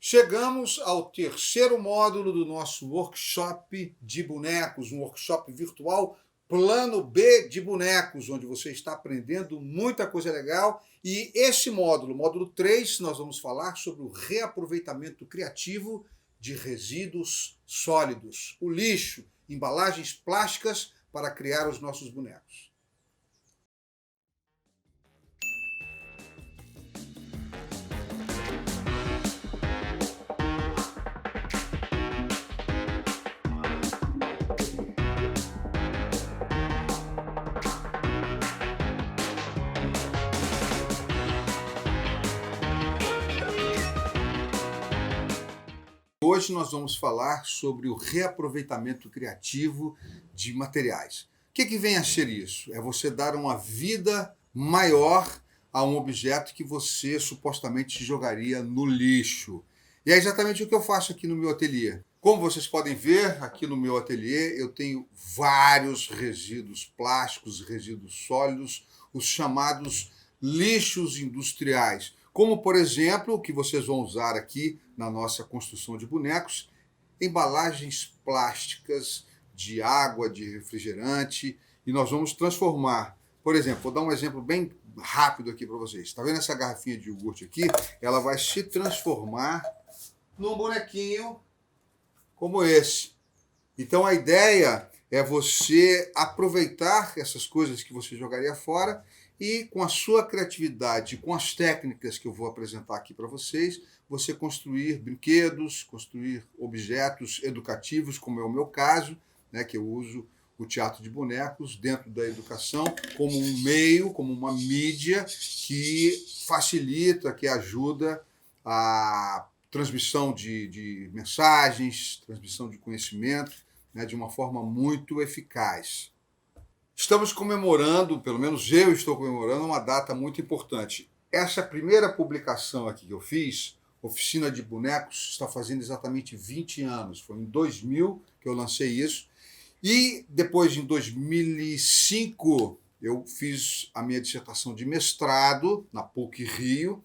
Chegamos ao terceiro módulo do nosso workshop de bonecos, um workshop virtual Plano B de bonecos, onde você está aprendendo muita coisa legal. E esse módulo, módulo 3, nós vamos falar sobre o reaproveitamento criativo de resíduos sólidos, o lixo, embalagens plásticas para criar os nossos bonecos. Hoje nós vamos falar sobre o reaproveitamento criativo de materiais. O que vem a ser isso? É você dar uma vida maior a um objeto que você supostamente jogaria no lixo. E é exatamente o que eu faço aqui no meu ateliê. Como vocês podem ver, aqui no meu ateliê eu tenho vários resíduos plásticos, resíduos sólidos, os chamados lixos industriais. Como, por exemplo, o que vocês vão usar aqui na nossa construção de bonecos, embalagens plásticas de água, de refrigerante, e nós vamos transformar. Por exemplo, vou dar um exemplo bem rápido aqui para vocês. Está vendo essa garrafinha de iogurte aqui? Ela vai se transformar num bonequinho como esse. Então a ideia é você aproveitar essas coisas que você jogaria fora e com a sua criatividade, com as técnicas que eu vou apresentar aqui para vocês, você construir brinquedos, construir objetos educativos, como é o meu caso, né, que eu uso o teatro de bonecos dentro da educação como um meio, como uma mídia que facilita, que ajuda a transmissão de mensagens, transmissão de conhecimento, né, de uma forma muito eficaz. Estamos comemorando, pelo menos eu estou comemorando, uma data muito importante. Essa primeira publicação aqui que eu fiz, Oficina de Bonecos, está fazendo exatamente 20 anos. Foi em 2000 que eu lancei isso. E depois, em 2005, eu fiz a minha dissertação de mestrado na PUC-Rio,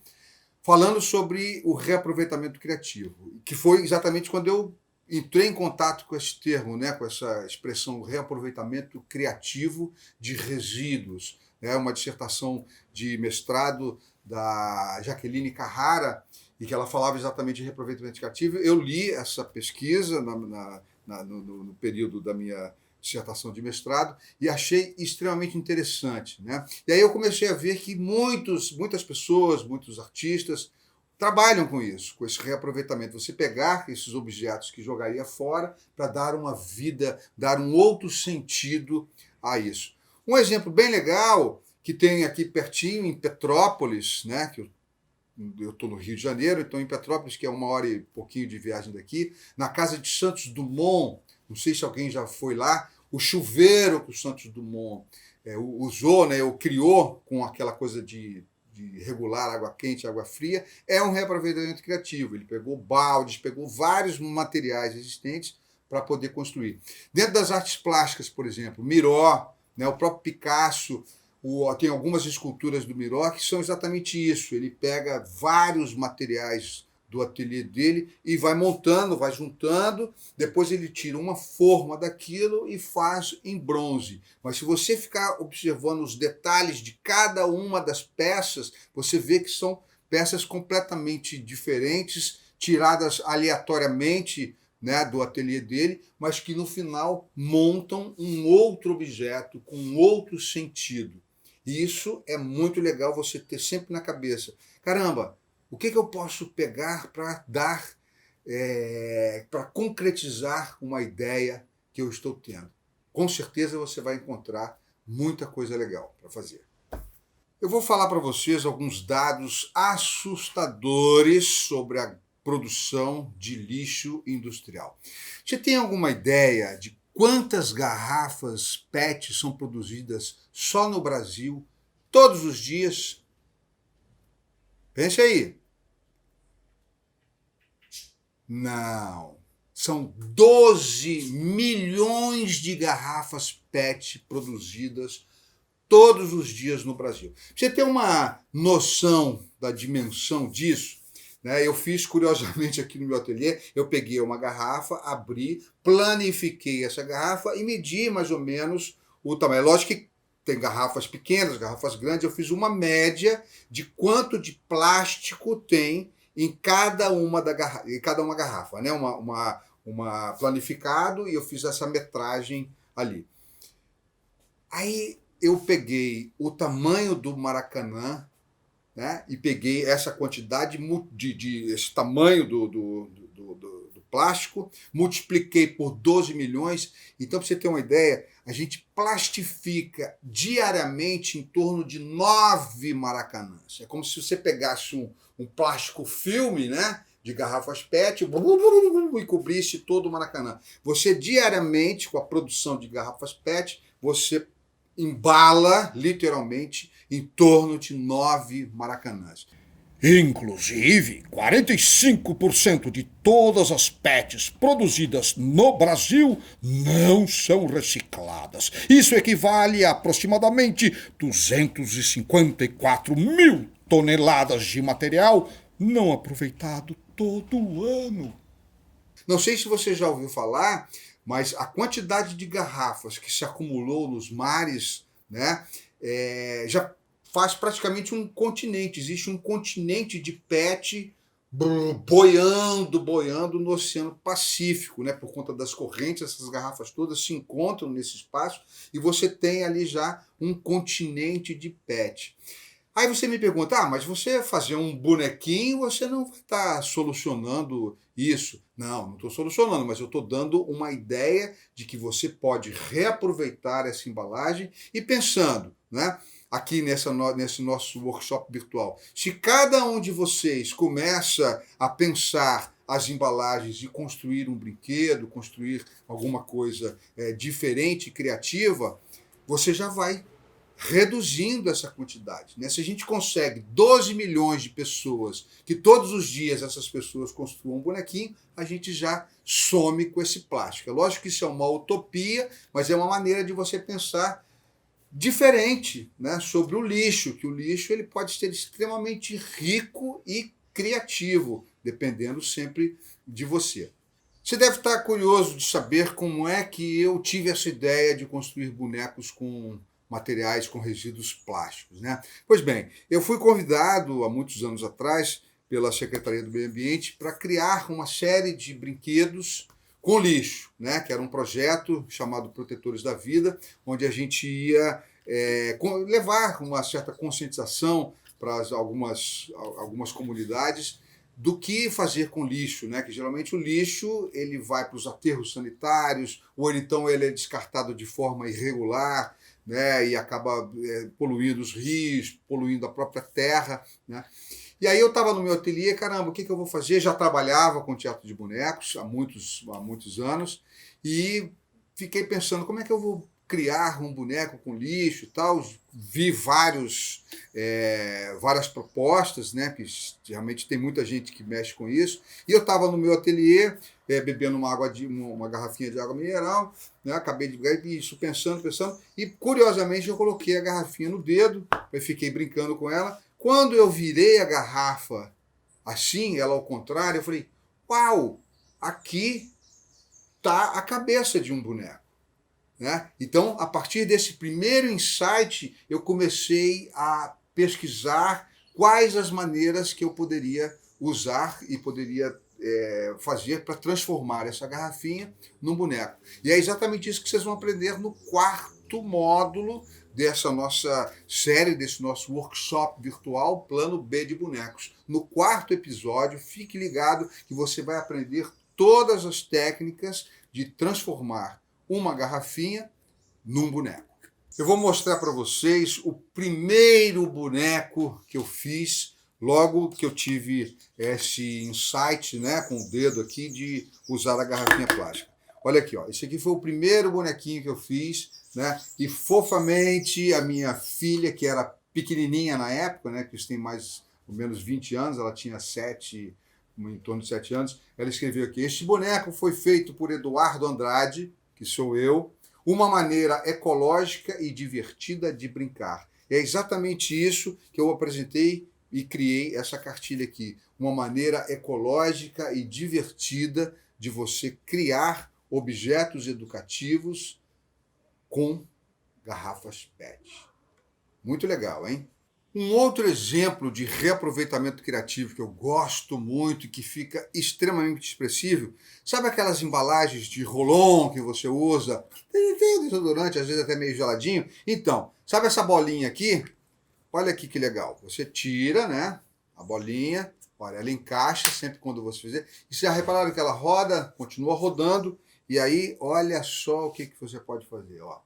falando sobre o reaproveitamento criativo, que foi exatamente quando eu entrei em contato com esse termo, né, com essa expressão reaproveitamento criativo de resíduos. É uma dissertação de mestrado da Jaqueline Carrara, e que ela falava exatamente de reaproveitamento criativo. Eu li essa pesquisa no período da minha dissertação de mestrado e achei extremamente interessante, né? E aí eu comecei a ver que muitas pessoas, muitos artistas, trabalham com isso, com esse reaproveitamento. Você pegar esses objetos que jogaria fora para dar uma vida, dar um outro sentido a isso. Um exemplo bem legal que tem aqui pertinho, em Petrópolis, né, que eu estou no Rio de Janeiro, então em Petrópolis, que é 1 hora e pouquinho de viagem daqui, na casa de Santos Dumont, não sei se alguém já foi lá, o chuveiro que o Santos Dumont usou, né, ou criou com aquela coisa de regular água quente, água fria, é um reaproveitamento criativo. Ele pegou baldes, pegou vários materiais existentes para poder construir. Dentro das artes plásticas, por exemplo, Miró, né, o próprio Picasso, tem algumas esculturas do Miró que são exatamente isso. Ele pega vários materiais do ateliê dele e vai montando, vai juntando, depois ele tira uma forma daquilo e faz em bronze. Mas se você ficar observando os detalhes de cada uma das peças, você vê que são peças completamente diferentes, tiradas aleatoriamente, né, do ateliê dele, mas que no final montam um outro objeto com um outro sentido. E isso é muito legal você ter sempre na cabeça. Caramba, o que eu posso pegar para dar, para concretizar uma ideia que eu estou tendo? Com certeza você vai encontrar muita coisa legal para fazer. Eu vou falar para vocês alguns dados assustadores sobre a produção de lixo industrial. Você tem alguma ideia de quantas garrafas PET são produzidas só no Brasil, todos os dias? Pense aí. Não. São 12 milhões de garrafas PET produzidas todos os dias no Brasil. Pra você ter uma noção da dimensão disso, né? Eu fiz, curiosamente, aqui no meu ateliê, eu peguei uma garrafa, abri, planifiquei essa garrafa e medi mais ou menos o tamanho. Lógico que tem garrafas pequenas, garrafas grandes, eu fiz uma média de quanto de plástico tem em cada uma garrafa, né? Uma planificado, e eu fiz essa metragem ali. Aí eu peguei o tamanho do Maracanã, né? E peguei essa quantidade esse tamanho do plástico, multipliquei por 12 milhões. Então, para você ter uma ideia, a gente plastifica diariamente em torno de 9 maracanãs. É como se você pegasse um plástico filme, né? De garrafas PET e cobrisse todo o Maracanã. Você diariamente, com a produção de garrafas PET, você embala, literalmente, em torno de 9 maracanãs. Inclusive, 45% de todas as PETs produzidas no Brasil não são recicladas. Isso equivale a aproximadamente 254 mil toneladas de material não aproveitado todo ano. Não sei se você já ouviu falar, mas a quantidade de garrafas que se acumulou nos mares, né, já faz praticamente um continente. Existe um continente de PET boiando no Oceano Pacífico, né, por conta das correntes. Essas garrafas todas se encontram nesse espaço e você tem ali já um continente de PET. Aí você me pergunta, mas você fazer um bonequinho, você não vai estar solucionando isso. Não estou solucionando, mas eu estou dando uma ideia de que você pode reaproveitar essa embalagem e pensando, né? Aqui nesse nosso workshop virtual, se cada um de vocês começa a pensar as embalagens e construir um brinquedo, construir alguma coisa diferente e criativa, você já vai reduzindo essa quantidade, né? Se a gente consegue 12 milhões de pessoas, que todos os dias essas pessoas construam um bonequinho, a gente já some com esse plástico. É lógico que isso é uma utopia, mas é uma maneira de você pensar diferente, né, sobre o lixo, que o lixo ele pode ser extremamente rico e criativo, dependendo sempre de você. Você deve estar curioso de saber como é que eu tive essa ideia de construir bonecos com materiais com resíduos plásticos, né? Pois bem, eu fui convidado há muitos anos atrás pela Secretaria do Meio Ambiente para criar uma série de brinquedos com lixo, né? Que era um projeto chamado Protetores da Vida, onde a gente ia levar uma certa conscientização para algumas comunidades do que fazer com lixo, né? Que geralmente o lixo ele vai para os aterros sanitários, ou então ele é descartado de forma irregular, né, e acaba poluindo os rios, poluindo a própria terra, né? E aí eu estava no meu ateliê, caramba, o que eu vou fazer? Já trabalhava com teatro de bonecos há muitos anos e fiquei pensando como é que eu vou criar um boneco com lixo e tal. Vi várias propostas, né, que realmente tem muita gente que mexe com isso. E eu estava no meu ateliê, bebendo uma garrafinha de água mineral, né, acabei de ver isso, pensando, e curiosamente eu coloquei a garrafinha no dedo, eu fiquei brincando com ela. Quando eu virei a garrafa assim, ela ao contrário, eu falei, uau, aqui está a cabeça de um boneco. Né? Então, a partir desse primeiro insight, eu comecei a pesquisar quais as maneiras que eu poderia usar e poderia fazer para transformar essa garrafinha num boneco. E é exatamente isso que vocês vão aprender no quarto módulo dessa nossa série, desse nosso workshop virtual, Plano B de Bonecos. No quarto episódio, fique ligado que você vai aprender todas as técnicas de transformar uma garrafinha num boneco. Eu vou mostrar para vocês o primeiro boneco que eu fiz logo que eu tive esse insight, né, com o dedo aqui, de usar a garrafinha plástica. Olha aqui, ó, esse aqui foi o primeiro bonequinho que eu fiz, né, e fofamente a minha filha, que era pequenininha na época, né, que isso tem mais ou menos 20 anos, ela tinha em torno de 7 anos, ela escreveu aqui, este boneco foi feito por Eduardo Andrade, que sou eu, uma maneira ecológica e divertida de brincar. É exatamente isso que eu apresentei e criei essa cartilha aqui. Uma maneira ecológica e divertida de você criar objetos educativos com garrafas PET. Muito legal, hein? Um outro exemplo de reaproveitamento criativo que eu gosto muito e que fica extremamente expressivo, sabe aquelas embalagens de Rolon que você usa? Tem desodorante, às vezes até meio geladinho. Então, sabe essa bolinha aqui? Olha aqui que legal. Você tira, né, a bolinha, olha, ela encaixa sempre quando você fizer. E vocês já repararam que ela roda, continua rodando, e aí olha só o que você pode fazer, ó.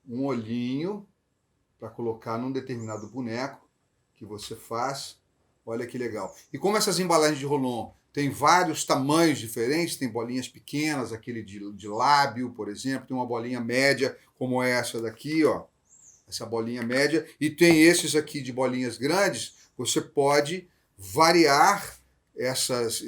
Um olhinho para colocar num determinado boneco que você faz. Olha que legal. E como essas embalagens de Rolon tem vários tamanhos diferentes, tem bolinhas pequenas, aquele de lábio, por exemplo, tem uma bolinha média, como essa daqui, ó. Essa bolinha média. E tem esses aqui de bolinhas grandes, você pode variar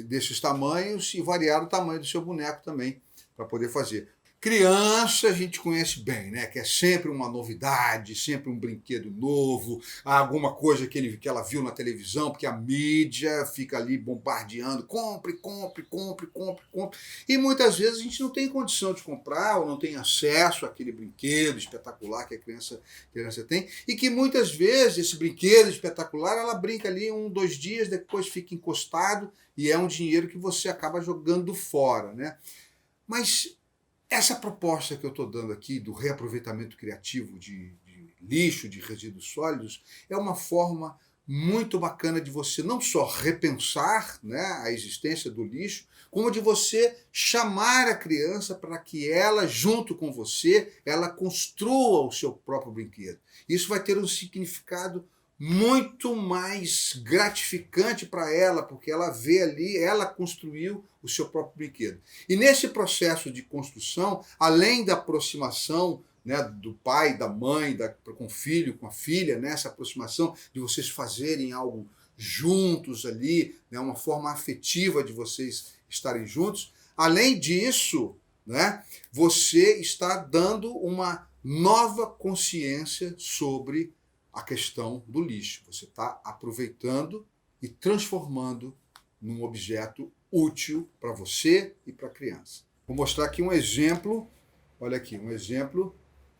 desses tamanhos e variar o tamanho do seu boneco também, para poder fazer. Criança a gente conhece bem, né? Que é sempre uma novidade, sempre um brinquedo novo, alguma coisa que ela viu na televisão, porque a mídia fica ali bombardeando, compre, compre, compre, compre, compre. E muitas vezes a gente não tem condição de comprar ou não tem acesso àquele brinquedo espetacular que a criança tem, e que muitas vezes esse brinquedo espetacular, ela brinca ali 1, 2 dias, depois fica encostado e é um dinheiro que você acaba jogando fora, né? Mas essa proposta que eu estou dando aqui do reaproveitamento criativo de lixo, de resíduos sólidos, é uma forma muito bacana de você não só repensar, né, a existência do lixo, como de você chamar a criança para que ela, junto com você, ela construa o seu próprio brinquedo. Isso vai ter um significado muito mais gratificante para ela, porque ela vê ali, ela construiu o seu próprio brinquedo. E nesse processo de construção, além da aproximação, né, do pai, da mãe, com o filho, com a filha, né, essa aproximação de vocês fazerem algo juntos ali, né, uma forma afetiva de vocês estarem juntos, além disso, né, você está dando uma nova consciência sobre a questão do lixo. Você está aproveitando e transformando num objeto útil para você e para a criança. Vou mostrar aqui um exemplo, olha aqui, um exemplo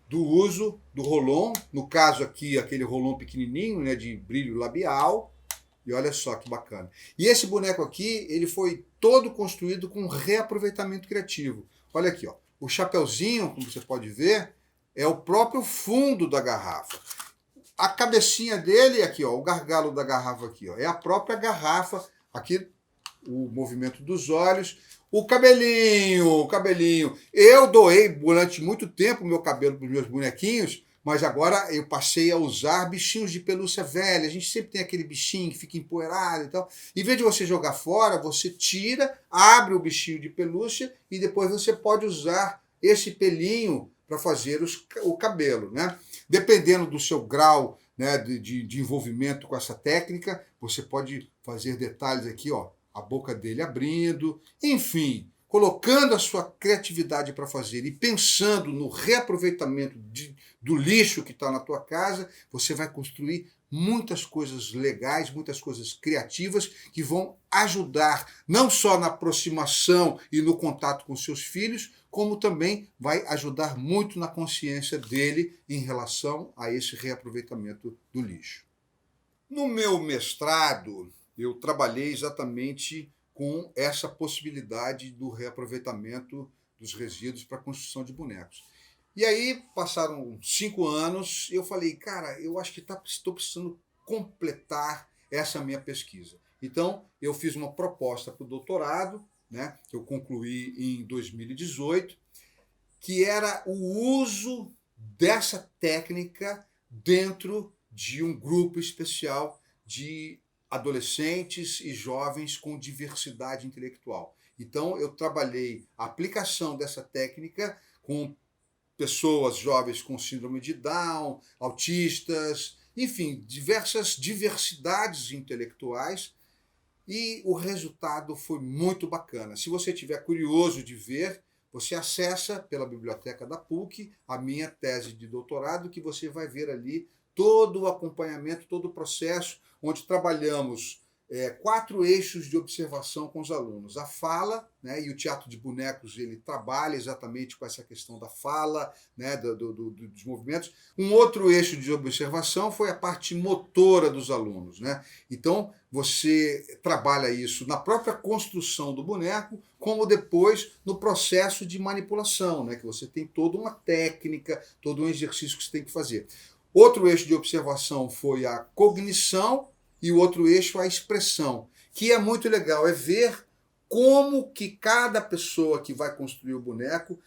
do uso do Rolon, no caso aqui, aquele Rolon pequenininho, né, de brilho labial, e olha só que bacana. E esse boneco aqui, ele foi todo construído com reaproveitamento criativo. Olha aqui, ó, o chapeuzinho, como você pode ver, é o próprio fundo da garrafa. A cabecinha dele, aqui, ó, o gargalo da garrafa aqui, ó, é a própria garrafa, aqui o movimento dos olhos, o cabelinho. Eu doei durante muito tempo o meu cabelo para os meus bonequinhos, mas agora eu passei a usar bichinhos de pelúcia velha. A gente sempre tem aquele bichinho que fica empoeirado e tal. Em vez de você jogar fora, você tira, abre o bichinho de pelúcia e depois você pode usar esse pelinho para fazer o cabelo, né? Dependendo do seu grau, né, de envolvimento com essa técnica, você pode fazer detalhes aqui, ó, a boca dele abrindo, enfim, colocando a sua criatividade para fazer e pensando no reaproveitamento do lixo que está na tua casa, você vai construir muitas coisas legais, muitas coisas criativas que vão ajudar não só na aproximação e no contato com seus filhos, como também vai ajudar muito na consciência dele em relação a esse reaproveitamento do lixo. No meu mestrado, eu trabalhei exatamente com essa possibilidade do reaproveitamento dos resíduos para a construção de bonecos. E aí, passaram 5 anos, eu falei, cara, eu acho que estou precisando completar essa minha pesquisa. Então, eu fiz uma proposta para o doutorado, né, que eu concluí em 2018, que era o uso dessa técnica dentro de um grupo especial de adolescentes e jovens com diversidade intelectual. Então, eu trabalhei a aplicação dessa técnica com pessoas jovens com síndrome de Down, autistas, enfim, diversas diversidades intelectuais, e o resultado foi muito bacana. Se você estiver curioso de ver, você acessa pela biblioteca da PUC a minha tese de doutorado, que você vai ver ali todo o acompanhamento, todo o processo, onde trabalhamos 4 eixos de observação com os alunos. A fala, né, e o teatro de bonecos ele trabalha exatamente com essa questão da fala, né, dos movimentos. Um outro eixo de observação foi a parte motora dos alunos, né? Então, você trabalha isso na própria construção do boneco, como depois no processo de manipulação, né, que você tem toda uma técnica, todo um exercício que você tem que fazer. Outro eixo de observação foi a cognição, e o outro eixo a expressão, que é muito legal, é ver como que cada pessoa que vai construir o boneco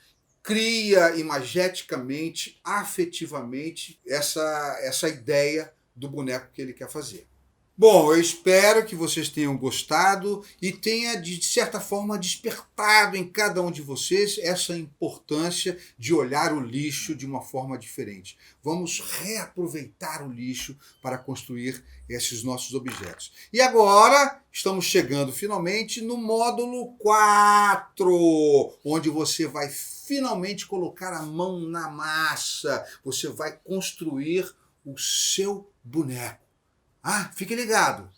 cria imageticamente, afetivamente, essa ideia do boneco que ele quer fazer. Bom, eu espero que vocês tenham gostado e tenha, de certa forma, despertado em cada um de vocês essa importância de olhar o lixo de uma forma diferente. Vamos reaproveitar o lixo para construir esses nossos objetos. E agora, estamos chegando finalmente no módulo 4, onde você vai finalmente colocar a mão na massa, você vai construir o seu boneco. Ah, fique ligado!